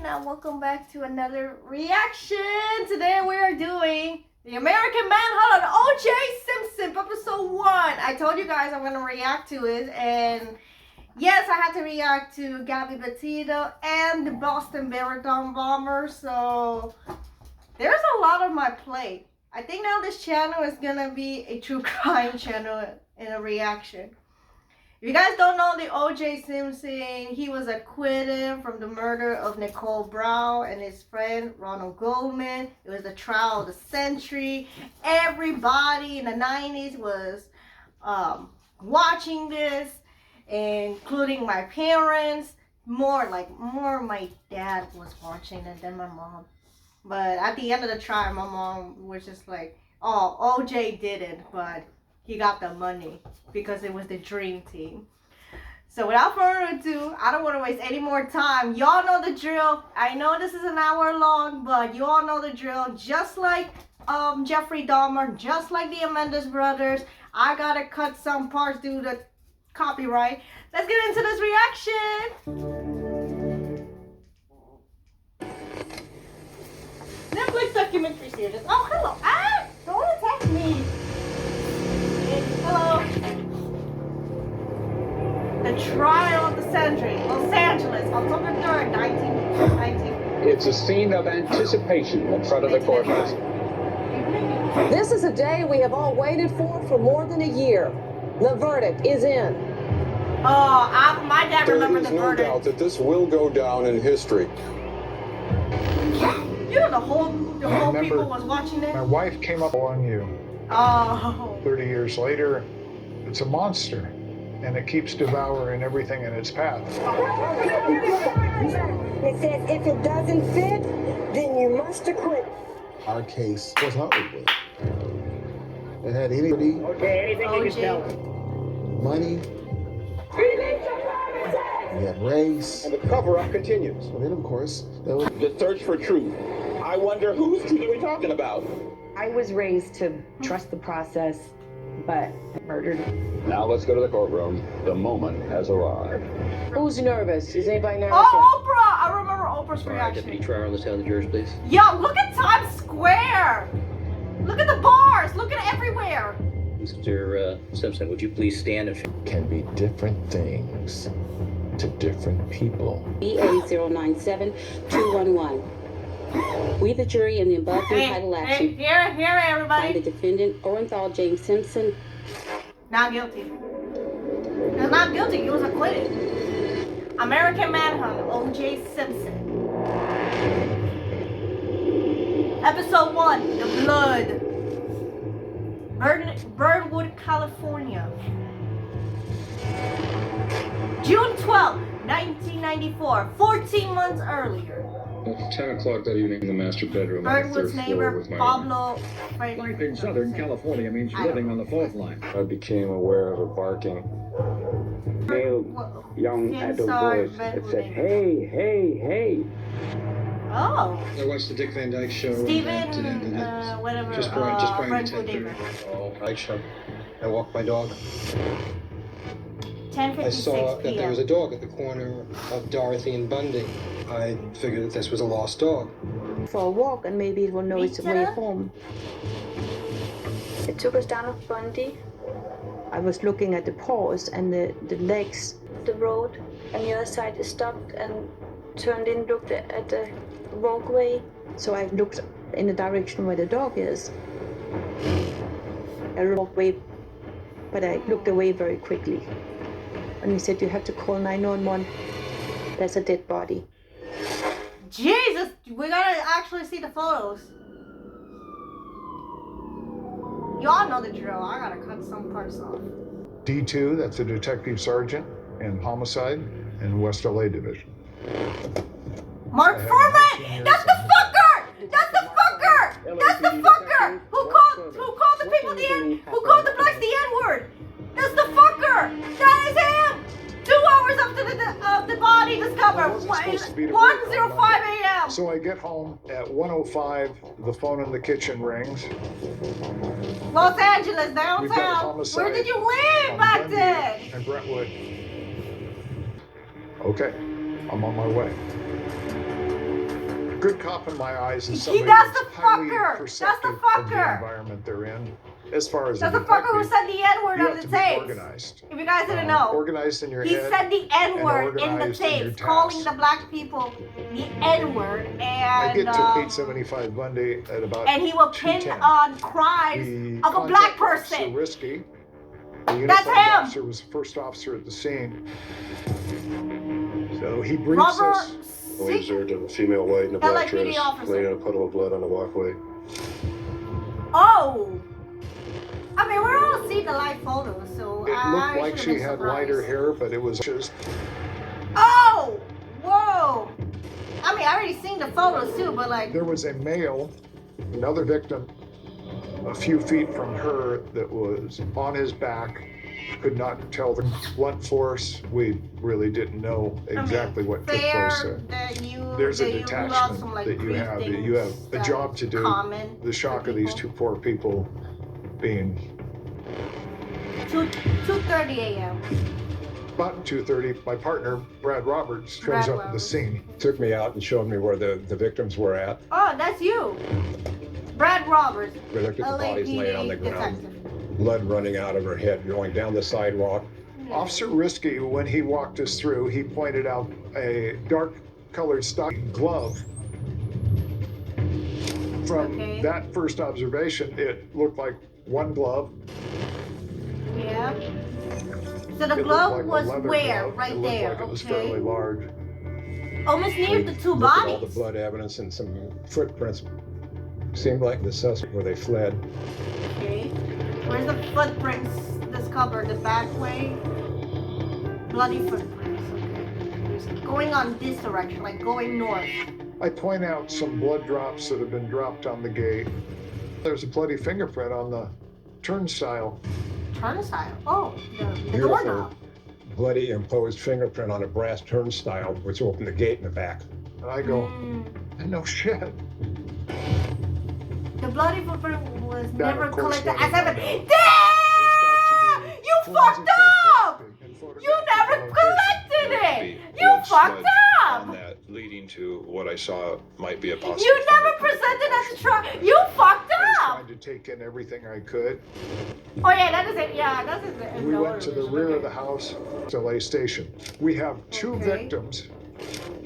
and welcome back to another reaction. Today we are doing the American Manhunt on OJ Simpson, episode 1. I told you guys I'm going to react to it, and yes, I had to react to Gabby Petito and the Boston Marathon Bomber, so there's a lot on my plate. I think now this channel is going to be a true crime channel in a reaction. If you guys don't know the OJ Simpson, he was acquitted from the murder of Nicole Brown and his friend Ronald Goldman. It was the trial of the century. Everybody in the 90s was watching this, including my parents. More my dad was watching it than my mom. But at the end of the trial, my mom was just like, oh, OJ did it, but he got the money because it was the dream team. So without further ado, I don't want to waste any more time. Y'all know the drill. I know this is an hour long, but you all know the drill. Just like Jeffrey Dahmer, just like the Menendez brothers, I gotta cut some parts due to copyright. Let's get into this reaction. Netflix documentary series. Oh, hello. Ah, don't attack me. Hello. The trial of the century, Los Angeles, October 3rd, 1990. It's a scene of anticipation in front of the courthouse. This is a day we have all waited for more than a year. The verdict is in. Oh, my dad remembered the There is no verdict. doubt that this will go down in history. You know the whole people was watching it. My wife came up on you. Oh. 30 years later, it's a monster, and it keeps devouring everything in its path. It says if it doesn't fit, then you must acquit. Our case was Hollywood. It had anybody, Anything you can tell us. money, we had race, And the cover-up continues. and then of course, there was The search for truth. I wonder whose truth are we talking about? I was raised to trust the process, but murdered. Now let's go to the courtroom. The moment has arrived. Who's nervous? Is anybody nervous? Oh, Oprah! I remember Oprah's reaction. Deputy Trial, let's have the jurors, please. Yo, look at Times Square! Look at the bars! Look at everywhere! Mr. Simpson, would you please stand and... can be different things to different people. BA097211. We, the jury, in the above entitled action, Here, find the everybody. defendant, Orenthal James Simpson, Not guilty. He was not guilty, he was acquitted. American Manhunt, OJ Simpson. Episode 1, The Blood. Birdwood, California. June 12, 1994, 14 months earlier. 10 o'clock that evening in the master bedroom on the Birdwood's third floor neighbor, with my Pablo. Life in Southern California means living on the fault line. I became aware of a barking. Male, young adult voice that said, hey, hey, hey. Oh. I watched the Dick Van Dyke Show. Steven, whatever. Just prior to Brentwood 10:30. neighbor. Bike shop. I walked my dog. 10:56 I saw that there was a p.m. dog at the corner of Dorothy and Bundy. I figured that this was a lost dog. For a walk, and maybe it will know its way home. It took us down of Bundy. I was looking at the paws and the legs. The road on the other side is stopped and turned in, looked at the walkway. So I looked in the direction where the dog is. I walked away, but I looked away very quickly. And he said, you have to call 911. There's a dead body. Jesus, we gotta actually see the photos. Y'all know the drill. I gotta cut some parts off. D2, that's a detective sergeant in homicide in West LA Division. Mark Furman! That's the fucker! That's the fucker! That's the fucker! Who called the people the N? Who called the blacks the N-word? That's the fucker! That is him! 2 hours after the body discovered. 1:05 a.m. So I get home at 1:05, the phone in the kitchen rings. Los Angeles, We've got a downtown. homicide Where did you live on back Bundy then? and Brentwood. Okay, I'm on my way. good cop in my eyes is He- somebody that's that's the highly fucker. That's the perceptive of the fucker. environment they're in. As far as That's a the fucker who detective, said the N-word you on have the to be tapes. organized. If you guys didn't know. Organized in your He head. said the N-word in the organized in your tapes, calling task. the black people the N-word, I and get to 875 Bundy at about and he will pin 2:10. on crimes We of a black contact Officer person. Risky. The That's uniformed him. officer was the first officer at the scene. So he briefs Robert us. We observed a female white in a black LAPD dress officer. laying in a puddle of blood on the walkway. Oh! I mean, we're all seeing the live photos, so It I looked like should've she been had surprised. lighter hair, but it was just Oh! Whoa! I mean, I already seen the photos too, but like... there was a male, another victim, a few feet from her that was on his back. Could not tell the blunt force. We really didn't know exactly what took place there. That you, There's that a you rule out detachment some, like, that you have. brief You have things a that job to do. common The shock for of these people. two poor people being 2:30 a.m. about 2:30. My partner, Brad Roberts, shows Brad up at the Roberts. scene. Took me out and showed me where the victims were at. Oh, that's you. Brad Roberts, We looked at the bodies laying on the LAPD ground. detective. Blood running out of her head, going down the sidewalk. Officer Risky, when he walked us through, he pointed out a dark-colored stock glove. From Okay. that first observation, it looked like one glove. Yeah. So the It glove looked like a was leather where? glove. Right it looked there. like it was Okay. fairly large. Almost near the two Looked at all the bodies. blood evidence and some footprints. Seemed like the suspect where they fled. Okay. Where's the footprints discovered? The back way? Bloody footprints. Okay. Just going on this direction, like going north. I point out some blood drops that have been dropped on the gate. There's a bloody fingerprint on the turnstile. Turnstile. Oh, the Beautiful, doorknob. bloody imposed fingerprint on a brass turnstile, which opened the gate in the back. And I go, Mm. no shit. The bloody footprint was That, never of course, collected never as evidence. found out. Damn! You fucked up! You never collected it! You fucked up! On that, leading to what I saw might be a possible. You never presented as a trial. You fucked I was up! trying to take in everything I could. Oh yeah, that is it. Yeah, that's it. We went to the rear of the house to lay station. We have two Okay. victims.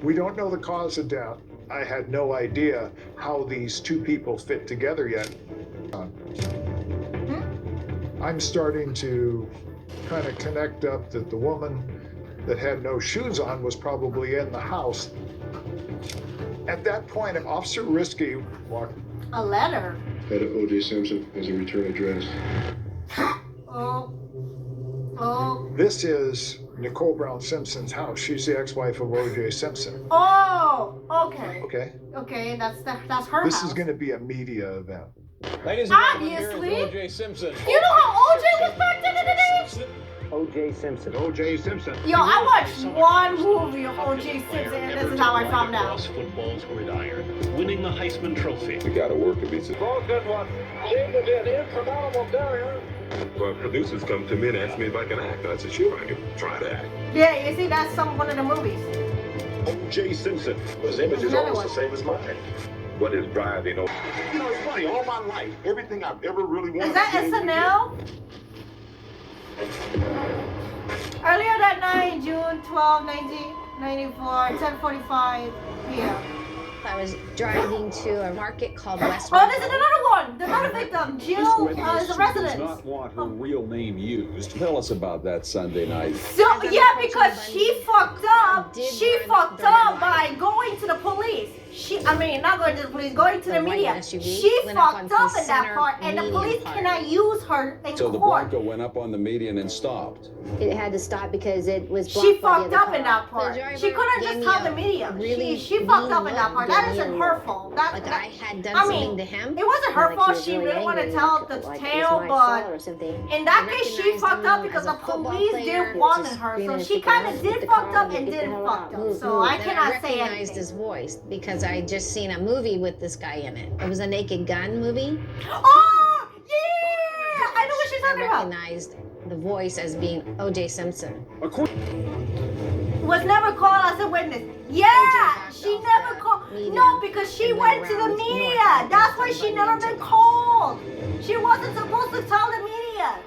We don't know the cause of death. I had no idea how these two people fit together yet. I'm starting to kind of connect up that the woman that had no shoes on was probably in the house. At that point, Officer Risky walked. A letter. Head of OJ Simpson as a return address. Oh. Oh. This is Nicole Brown Simpson's house. She's the ex-wife of OJ Simpson. Oh. Okay. Okay. Okay, that's her This house. is going to be a media event. Ladies and gentlemen, here is Obviously. OJ Simpson. You know how OJ was back then in the day? OJ Simpson. OJ Simpson. Yo, I watched one movie of OJ Simpson, and this is how I found out. Football's gridiron, winning the Heisman Trophy. We gotta work to beat it. Good one. James is an insurmountable barrier. Well, producers come to me and ask me if I can act. I said, sure, I can try to act. Yeah, you see, that's one of the movies. OJ Simpson. His image is Another almost the same as mine. What is driving? You know, it's funny. All my life, everything I've ever really wanted. Is that SNL? Earlier that night, June 12, 1994, 10:45 p.m. I was driving to a market called Westwood. Oh, there's another one. There's another victim. Jill is a does resident. not want her real name used. Tell us about that Sunday night. So yeah, because she fucked up. She fucked up by going to the police. Not going to the police, going to the media. She fucked up in that part, and the police cannot use her in So the court. Bronco went up on the median and stopped. It had to stop because it was blocked She by the fucked other up in car. that part. The driver She couldn't gave just me tell a the media. really She fucked up in mean that part. look, That gave me isn't a her look. fault. Like I had done I something mean, to him. it wasn't her Like fault. he She was didn't really want to angry, tell like the it was tale, my but fault or something. in that I case, she recognized fucked him up because as the a football police player didn't who want just her. being So in she football, kind of get did the fucked car up and and get the didn't hell fucked out. up. Move, So move. I Then cannot say recognized anything. his voice because I just seen a movie with this guy in it. It was a Naked Gun movie. Oh, yeah! I know what she's I talking about. recognized the voice as being O.J. Simpson. Was never called as a witness. Yeah, she never called. Media. No, because she And went went to the around media. North That's why Africa she by never the been called. She wasn't supposed to tell the media.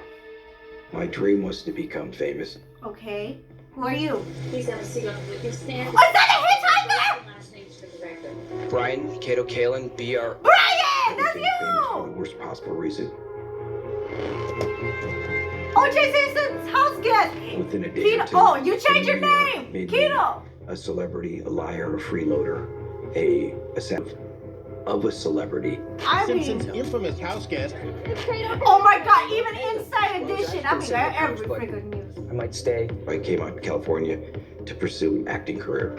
My dream was to become famous. Okay. Who are you? Please have a seat on the witness stand. Oh, is that a hitchhiker? Last names for the record. Brian, Cato Kalin, B.R. Brian, that's Became famous for the you. worst possible reason. OJ Simpson's house guest. Within a day or Keto. two, Oh, you changed your the media name. made me Keto. a celebrity, a liar, a freeloader, a set of a celebrity. I Simpson's mean, infamous house guest. oh my God, even Inside Edition. I mean, every freaking news. I might stay. I came out to California to pursue an acting career.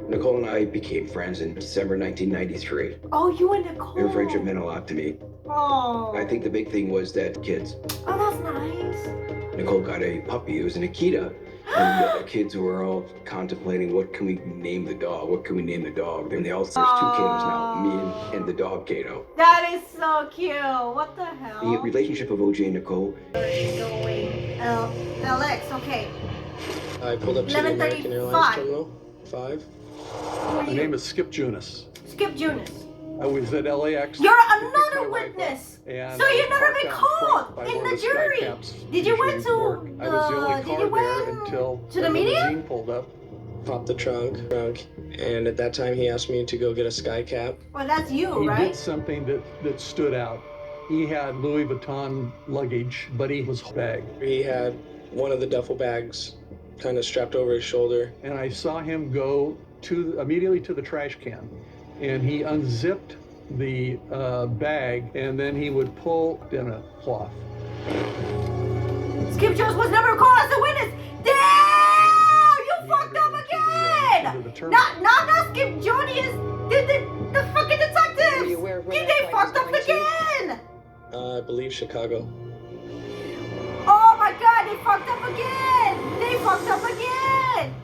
Nicole and I became friends in December 1993. Oh, you and Nicole. Her friendship meant a lot to me. Oh. I think the big thing was that kids. Oh, that's nice. Nicole got a puppy. It was an Akita. And the kids were all contemplating, what can we name the dog? What can we name the dog? And they all, there's two Katos now, me and the dog Kato. That is so cute. What the hell? The relationship of OJ and Nicole. Going LX. Okay. I pulled up to the American 11:35. Airlines Terminal 5. Who are My you? name is Skip Junis. Skip Junis. I was at LAX. You're to pick another my wife up, witness. and So I you've never parked been out front called by in one the of the jury. skycaps Did you usually went to work. I was the only did car you there went until to the a media? limousine pulled up. Popped the trunk, and at that time he asked me to go get a sky cap. Well, that's you, He right? did something that stood out. He had Louis Vuitton luggage, but he was bag. He had one of the duffel bags kind of strapped over his shoulder. And I saw him go immediately to the trash can, and he unzipped the bag, and then he would pull in a cloth. Skip Jones was never called as a witness. Damn! You fucked up again! Not Skip Jones. The fucking detectives! Were you aware of where They that flight fucked was up going to? again! I believe Chicago. Oh my God, they fucked up again! They fucked up again!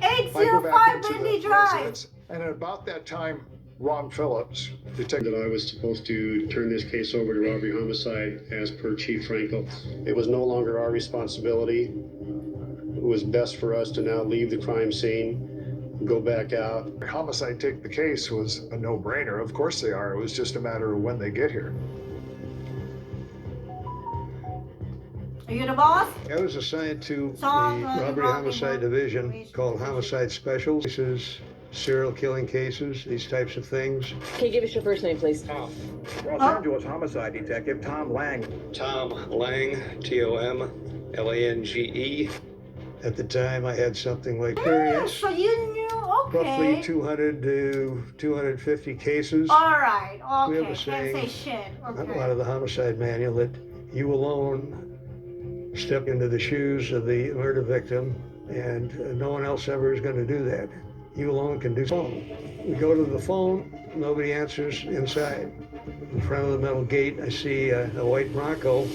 805 Lindy Drive. And at about that time, Ron Phillips, detective. That I was supposed to turn this case over to robbery homicide as per Chief Frankel. It was no longer our responsibility. It was best for us to now leave the crime scene, go back out. Homicide take the case was a no-brainer. Of course they are. It was just a matter of when they get here. Are you the boss? I was assigned to the Song, Robbery Homicide Division called Homicide Specials. Cases, serial killing cases, these types of things. Can you give us your first name, please? Tom. Los Angeles homicide detective Tom Lang. Tom Lang, T-O-M-L-A-N-G-E. At the time, I had something like experience, So you knew, okay. roughly 200 to 250 cases. All right, We have okay. a Can't saying say shit. Okay. out of the homicide manual that you alone step into the shoes of the murder victim, and no one else ever is going to do that. You alone can do phone. We go to the phone, nobody answers inside. In front of the metal gate, I see a white Bronco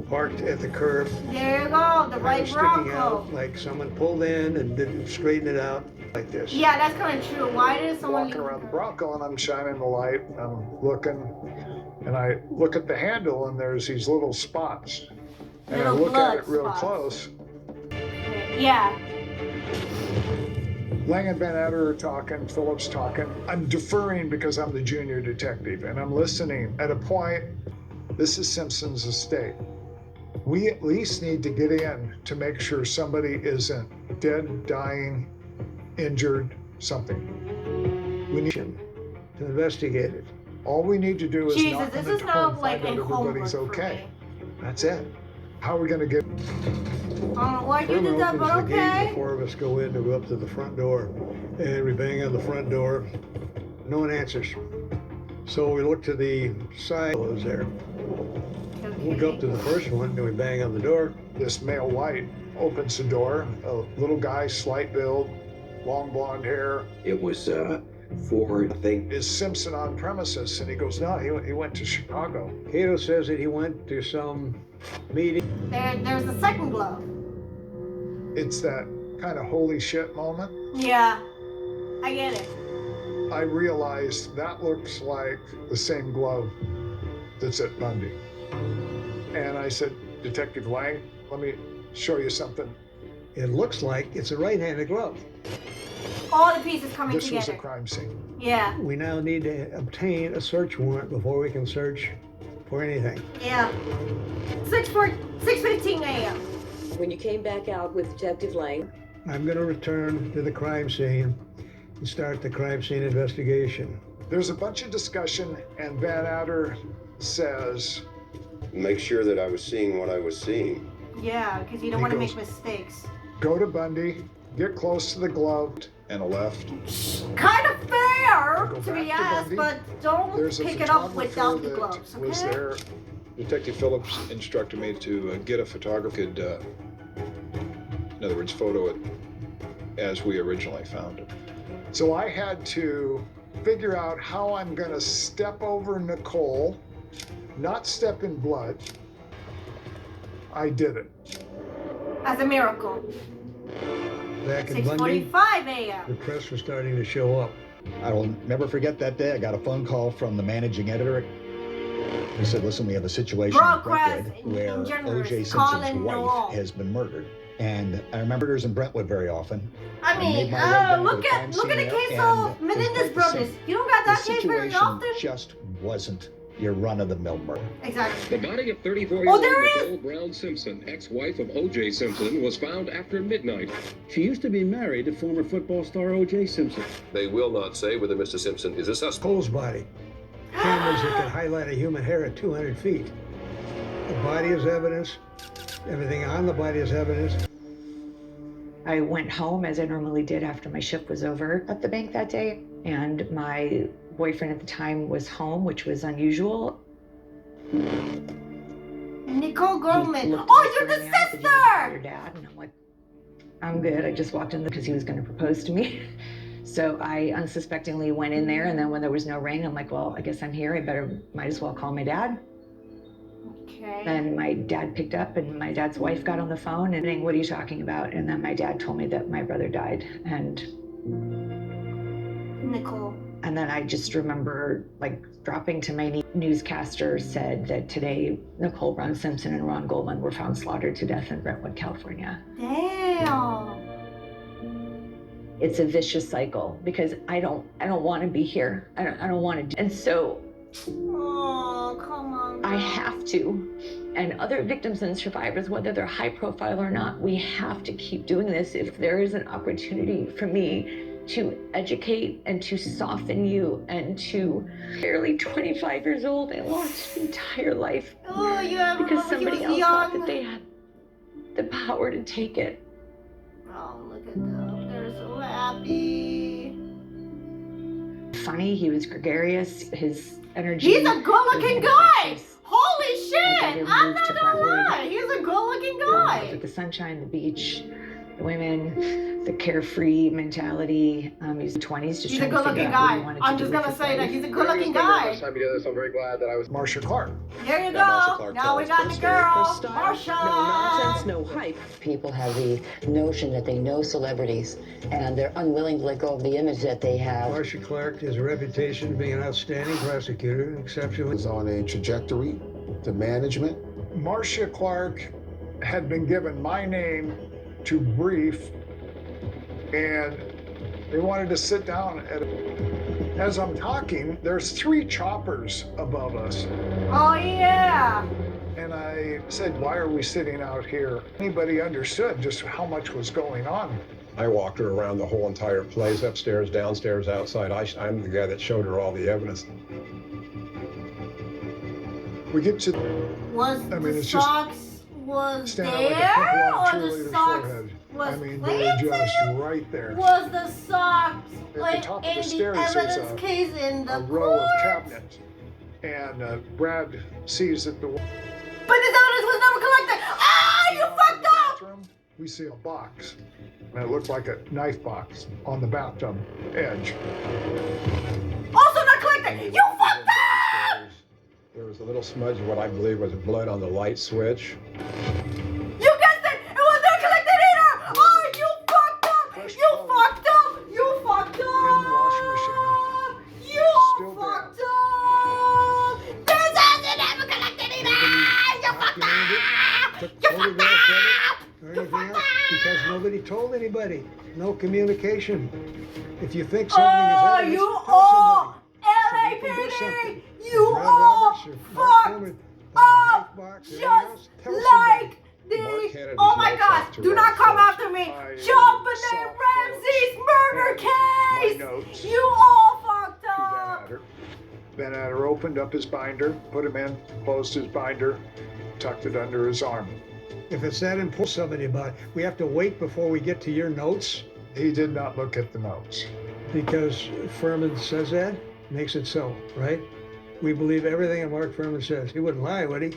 parked at the curb. There you go, the white Sticking Bronco. out, like someone pulled in and didn't straighten it out like this. Yeah, that's kind of true. Why did someone Walking around the Bronco, and I'm shining the light, I'm looking, and I look at the handle, and there's these little spots. And I Little look at it blood real spots. close. Yeah. Lang and Van Etter are talking, Phillips talking. I'm deferring because I'm the junior detective, and I'm listening. At a point, this is Simpson's estate. We at least need to get in to make sure somebody isn't dead, dying, injured, something. We need to investigate it. All we need to do is Jesus, knock on this the is door not and like find a out everybody's homework for okay. That's it. How are we going to get... Why you did that, but Opens the gate, okay. the four of us go in to go up to the front door, and we bang on the front door. No one answers. So we look to the side. Is there? We go up to the first one, and we bang on the door. This male white opens the door. A little guy, slight build, long blonde hair. It was for, I think. Is Simpson on premises? And he goes, no, he went to Chicago. Cato says that he went to some meeting. There's the second glove. It's that kind of holy shit moment. Yeah, I get it. I realized that looks like the same glove that's at Bundy. And I said, Detective Lang, let me show you something. It looks like it's a right-handed glove. All the pieces coming This together. was a crime scene. Yeah. We now need to obtain a search warrant before we can search for anything. Yeah. 6:15 a.m. When you came back out with Detective Lang, I'm going to return to the crime scene and start the crime scene investigation. There's a bunch of discussion, and Van Adder says, make sure that I was seeing what I was seeing. Yeah, because you don't want to make mistakes. go to Bundy, get close to the glove, and a left. Kind of fair, Go to be back to honest, Bundy. but don't There's a pick it up photographer without the that gloves, okay? was there. Detective Phillips instructed me to get a photographer who could, in other words, photo it as we originally found it. So I had to figure out how I'm going to step over Nicole, not step in blood. I did it. As a miracle. Back in Bundy, 6:45 a.m. the press was starting to show up. I will never forget that day. I got a phone call from the managing editor. He said, listen, we have a situation in Brentwood where OJ Simpson's wife has been murdered. And I remember murders in Brentwood very often. I mean, look at the case of Menendez brothers. You don't got that case very often. The situation just wasn't your run-of-the-mill murder. Exactly. The body of 34-year-old there is! Nicole Brown Simpson, ex-wife of OJ Simpson, was found after midnight. She used to be married to former football star OJ Simpson. They will not say whether Mr. Simpson is a suspect. Cole's body. Cameras that can highlight a human hair at 200 feet. The body is evidence. Everything on the body is evidence. I went home as I normally did after my shift was over at the bank that day, and my boyfriend at the time was home, which was unusual. Nicole Goldman. Oh, you're the sister! Your dad, and I'm like, I'm good. I just walked in because he was going to propose to me. So I unsuspectingly went in there, and then when there was no ring, I'm like, well, I guess I'm here. Might as well call my dad. Okay. Then my dad picked up, and my dad's wife got on the phone and saying, what are you talking about? And then my dad told me that my brother died. And Nicole. And then I just remember like dropping to my newscaster said that today Nicole Brown Simpson and Ron Goldman were found slaughtered to death in Brentwood, California. Damn. It's a vicious cycle because I don't want to be here. I don't want to. And so oh, come on. I have to. And other victims and survivors, whether they're high profile or not, we have to keep doing this. If there is an opportunity for me to educate and to soften you and to barely 25 years old and lost an entire life because somebody else thought that they had the power to take it. Oh, look at them. They're so happy. Funny, he was gregarious, his energy. He's a good-looking guy! Holy shit! I'm not gonna lie. He's a good-looking guy. The sunshine, the beach, the women, the carefree mentality. He's in his 20s. He's a good-looking guy. I'm just gonna say that he's a good-looking guy. Time together, so I'm very glad that I was. Marcia Clark. There you go. Now we got the girl, Marcia. No nonsense, no hype. People have the notion that they know celebrities, and they're unwilling to let go of the image that they have. Marcia Clark has a reputation of being an outstanding prosecutor, exceptionally. Was on a trajectory to management. Marcia Clark had been given my name to brief, and they wanted to sit down. As I'm talking, there's 3 choppers above us. Oh, yeah. And I said, why are we sitting out here? Anybody understood just how much was going on? I walked her around the whole entire place, upstairs, downstairs, outside. I'm the guy that showed her all the evidence. We get to, the socks was stand there, out like a pimple on a or the cheerleader's socks forehead. was I mean, planted? they're just right there. Was the socks At the like top of in the the stairs, evidence there's case in the a row of court? cabinets. And Brad sees that the But this evidence was never collected. Ah, you fucked up! we see a box, and it looked like a knife box on the bathtub edge. Also not collected. You fucked up! There was a little smudge of what I believe was blood on the light switch. You guessed it! It was not collected either! Oh, you fucked up! You fucked up! You fucked up! You fucked up! This hasn't ever collected either! You fucked up! Took photographs of it or anything else because Nobody told anybody. No communication. If you think something is evidence, you tell all somebody. LAPD, you all fucked up just like the, oh my gosh, do not come after me. John Benet Ramsey's murder case. You all fucked up. Van Adder opened up his binder, put him in, closed his binder, tucked it under his arm. If it's that important, somebody about it, we have to wait before we get to your notes. He did not look at the notes. Because Furman says that, makes it so, right? We believe everything that Mark Furman says. He wouldn't lie, would he?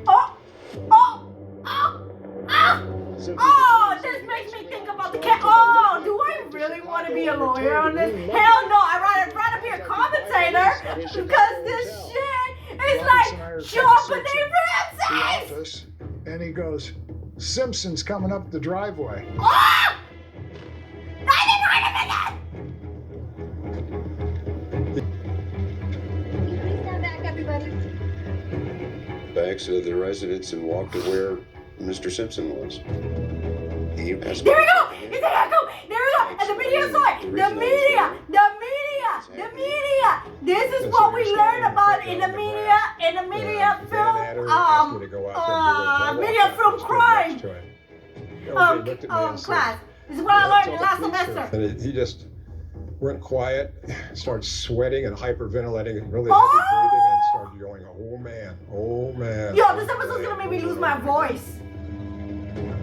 Oh, this makes me think about the cat. Oh, do I really want to be a lawyer on this? Hell no, I'd rather be a commentator because this shit is like John Benet Ramsey's. And he goes, Simpson's coming up the driveway. Ah! Wait a minute! Stand back, everybody. Back to the residence and walked to where Mr. Simpson was. He asked there we go! It's an echo! There we go! And the media saw it! The media! This is what we learned about in the media film, media film crime class. This is what I learned last semester. And he just went quiet, started sweating and hyperventilating and really heavy breathing and started going, oh man. Yo, this episode's gonna make me lose my voice.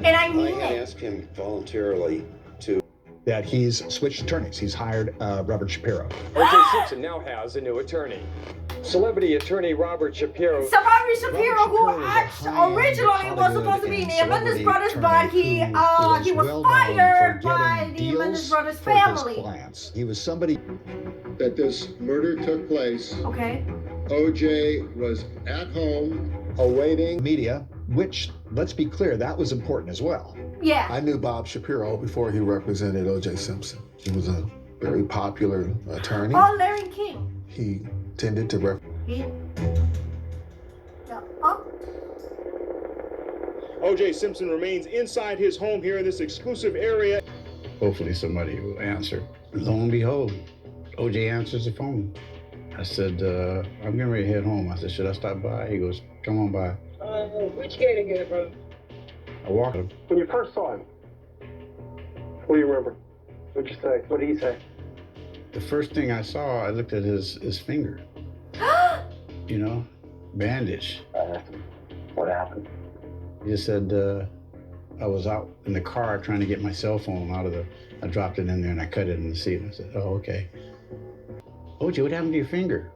And I mean I it. asked him voluntarily to. That he's switched attorneys. He's hired Robert Shapiro. OJ Simpson now has a new attorney. Celebrity attorney Robert Shapiro. Robert Shapiro, who actually originally was supposed to be in the Menendez brothers, but he was fired by the Menendez brothers family. He was somebody that this murder took place. Okay. OJ was at home awaiting media, which, let's be clear, that was important as well. Yeah. I knew Bob Shapiro before he represented OJ Simpson. He was a very popular attorney. Oh, Larry King. He tended to OJ Simpson remains inside his home here in this exclusive area. Hopefully somebody will answer. Lo and behold, OJ answers the phone. I said, I'm getting ready to head home. I said, should I stop by? He goes, come on by. Which gate again, bro? I walked him. When you first saw him, what do you remember? What'd you say? What did he say? The first thing I saw, I looked at his finger. You know, bandage. What happened? He just said, I was out in the car trying to get my cell phone out of I dropped it in there and I cut it in the seat. I said, oh, okay. OJ, what happened to your finger?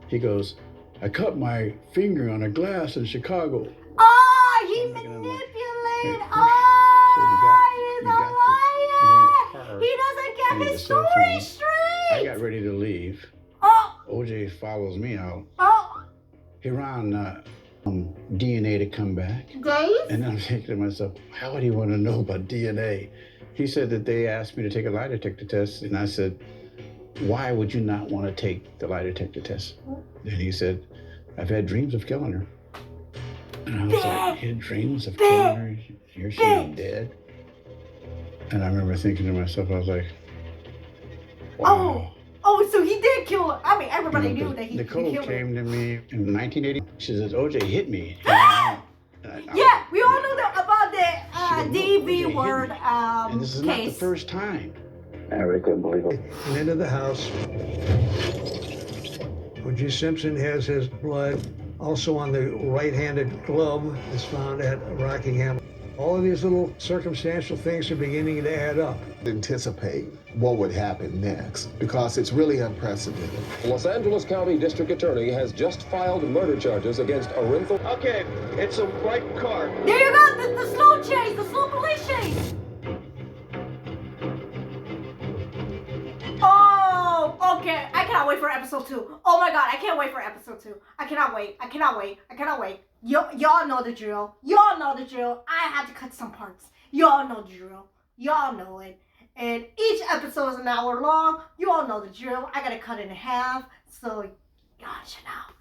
He goes, I cut my finger on a glass in Chicago. Oh, he manipulated. He's a liar. He doesn't get his story straight. I got ready to leave. Oh. OJ follows me out. Oh. He ran DNA to come back. Days? And I'm thinking to myself, how would he want to know about DNA? He said that they asked me to take a lie detector test, and I said, why would you not want to take the lie detector test? And he said, I've had dreams of killing her. And I was like, you had dreams of killing her? You're she's dead? And I remember thinking to myself, I was like, wow. Oh, so he did kill her. I mean, everybody knew that he Nicole killed her. came to me in 1980. She says, OJ hit me. Yeah, we all know about the DV word And this is not the case. first time. I really couldn't believe it. And into the house. OJ Simpson has his blood also on the right-handed glove that's found at Rockingham. All of these little circumstantial things are beginning to add up. anticipate what would happen next because it's really unprecedented. Los Angeles County District Attorney has just filed murder charges against Orinthal. Okay, it's a white car. There you go, the slow chase, the slow police chase. Oh, okay. I cannot wait for episode 2. Oh my god, I can't wait for episode 2. I cannot wait. Y'all know the drill. I had to cut some parts. Y'all know the drill. Y'all know it. And each episode is an hour long. You all know the drill. I gotta cut it in half. So y'all should know.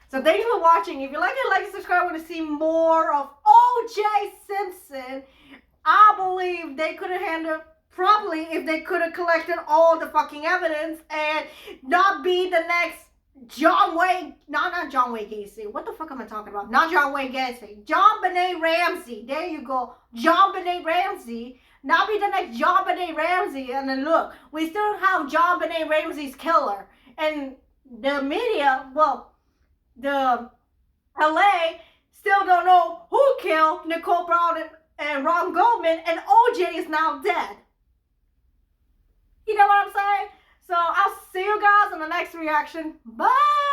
So thanks for watching. If you like it, like and subscribe. I want to see more of OJ Simpson. I believe they could have handled properly if they could have collected all the fucking evidence and not be the next John Wayne, not John Wayne Gacy. What the fuck am I talking about? Not John Wayne Gacy. John Benet Ramsey. There you go. John Benet Ramsey. Not be the next John Benet Ramsey. And then look, we still have John Benet Ramsey's killer. And the media, well, the LA still don't know who killed Nicole Brown and Ron Goldman, and OJ is now dead. You know what I'm saying? So I'll see you guys in the next reaction. Bye!